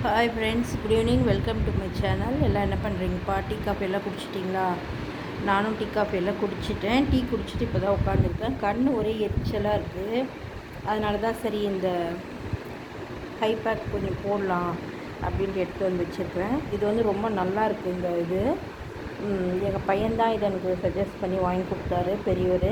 Hi friends, good evening. Welcome to my channel. எல்லாம் என்ன பண்ணுறீங்கப்பா? Tea coffee எல்லாம் குடிச்சிட்டிங்களா? நானும் டீ காஃபி எல்லாம் குடிச்சிட்டேன். டீ குடிச்சிட்டு இப்போ தான் உட்காந்துருக்கேன். கண் ஒரே எரிச்சலாக இருக்குது. அதனால தான் சரி இந்த ஹை பேக் கொஞ்சம் போடலாம் அப்படின்ட்டு எடுத்து வந்து வச்சுருக்கேன். இது வந்து ரொம்ப நல்லா இருக்குது. இந்த இது எங்கள் பையன்தான் இதை எனக்கு சஜஸ்ட் பண்ணி வாங்கி கொடுத்தாரு, பெரியவர்.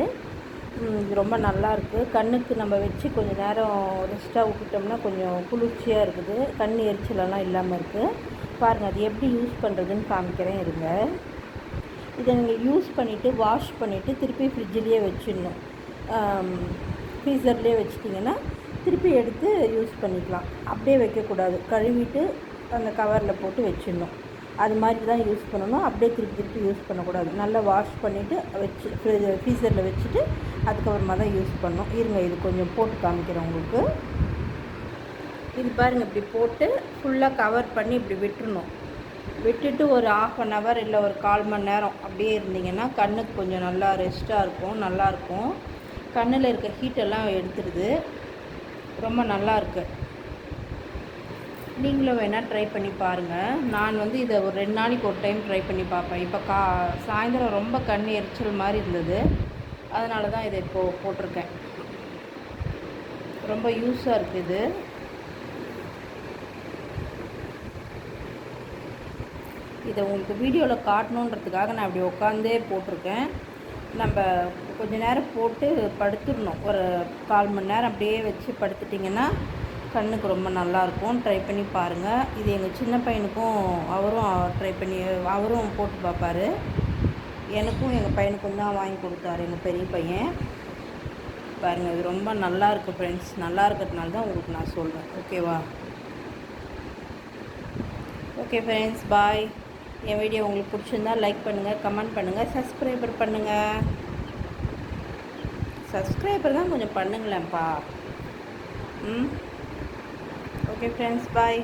இது ரொம்ப நல்லாயிருக்கு. கண்ணுக்கு நம்ம வச்சு கொஞ்சம் நேரம் ரெஸ்ட்டாக விட்டுட்டோம்னா கொஞ்சம் குளிர்ச்சியாக இருக்குது. கண் எரிச்சலெல்லாம் இல்லாமல் இருக்குது. பாருங்கள், அது எப்படி யூஸ் பண்ணுறதுன்னு காமிக்கிறேன் இருங்க. இதை நீங்கள் யூஸ் பண்ணிவிட்டு வாஷ் பண்ணிவிட்டு திருப்பி ஃப்ரிட்ஜிலேயே வச்சிடணும். ஃப்ரீசர்லேயே வச்சிட்டிங்கன்னா திருப்பி எடுத்து யூஸ் பண்ணிக்கலாம். அப்படியே வைக்கக்கூடாது. கழுவிட்டு அந்த கவரில் போட்டு வச்சிடணும். அது மாதிரி தான் யூஸ் பண்ணணும். அப்படியே திருப்பி யூஸ் பண்ணக்கூடாது. நல்லா வாஷ் பண்ணிவிட்டு வச்சு ஃப்ரீசரில் வச்சுட்டு அதுக்கப்புறமா தான் யூஸ் பண்ணணும். இருங்க, இது கொஞ்சம் போட்டு காமிக்கிறேன் உங்களுக்கு. இது பாருங்கள், இப்படி போட்டு ஃபுல்லாக கவர் பண்ணி இப்படி விட்டுறணும். விட்டுட்டு ஒரு 1/2 hour இல்லை ஒரு 1/4 மணி நேரம் அப்படியே இருந்தீங்கன்னா கண்ணுக்கு கொஞ்சம் நல்லா ரெஸ்ட்டாக இருக்கும், நல்லாயிருக்கும். கண்ணில் இருக்க ஹீட்டெல்லாம் எடுத்துடுது. ரொம்ப நல்லாயிருக்கு. நீங்களும் வேணால் ட்ரை பண்ணி பாருங்கள். நான் வந்து இதை ஒரு 2 நாளைக்கு ஒரு டைம் ட்ரை பண்ணி பார்ப்பேன். இப்போ சாயந்தரம் ரொம்ப கண் எரிச்சல் மாதிரி இருந்தது. அதனால தான் இதை இப்போது போட்டிருக்கேன். ரொம்ப யூஸாக இருக்குது இது. இதை உங்களுக்கு வீடியோவில் காட்டணுன்றதுக்காக நான் அப்படி உட்காந்தே போட்டிருக்கேன். நம்ம கொஞ்சம் நேரம் போட்டு படுத்துடணும். ஒரு 1/4 மணி நேரம் அப்படியே வச்சு படுத்துட்டிங்கன்னா கண்ணுக்கு ரொம்ப நல்லாயிருக்கும். ட்ரை பண்ணி பாருங்கள். இது எங்கள் சின்ன பையனுக்கும் அவரும் போட்டு பார்ப்பார். எனக்கும் எங்கள் பையனுக்கும் தான் வாங்கி கொடுத்தாரு எங்கள் பெரிய பையன். பாருங்கள், இது ரொம்ப நல்லாயிருக்கு ஃப்ரெண்ட்ஸ். நல்லா இருக்கிறதுனால தான் உங்களுக்கு நான் சொல்கிறேன். ஓகேவா? ஓகே ஃப்ரெண்ட்ஸ், பாய். என் வீடியோ உங்களுக்கு பிடிச்சிருந்தா லைக் பண்ணுங்கள், கமெண்ட் பண்ணுங்கள், சப்ஸ்கிரைபர் பண்ணுங்கள். சப்ஸ்கிரைபர் தான் கொஞ்சம் பண்ணுங்களேன்ப்பா. Okay friends, bye.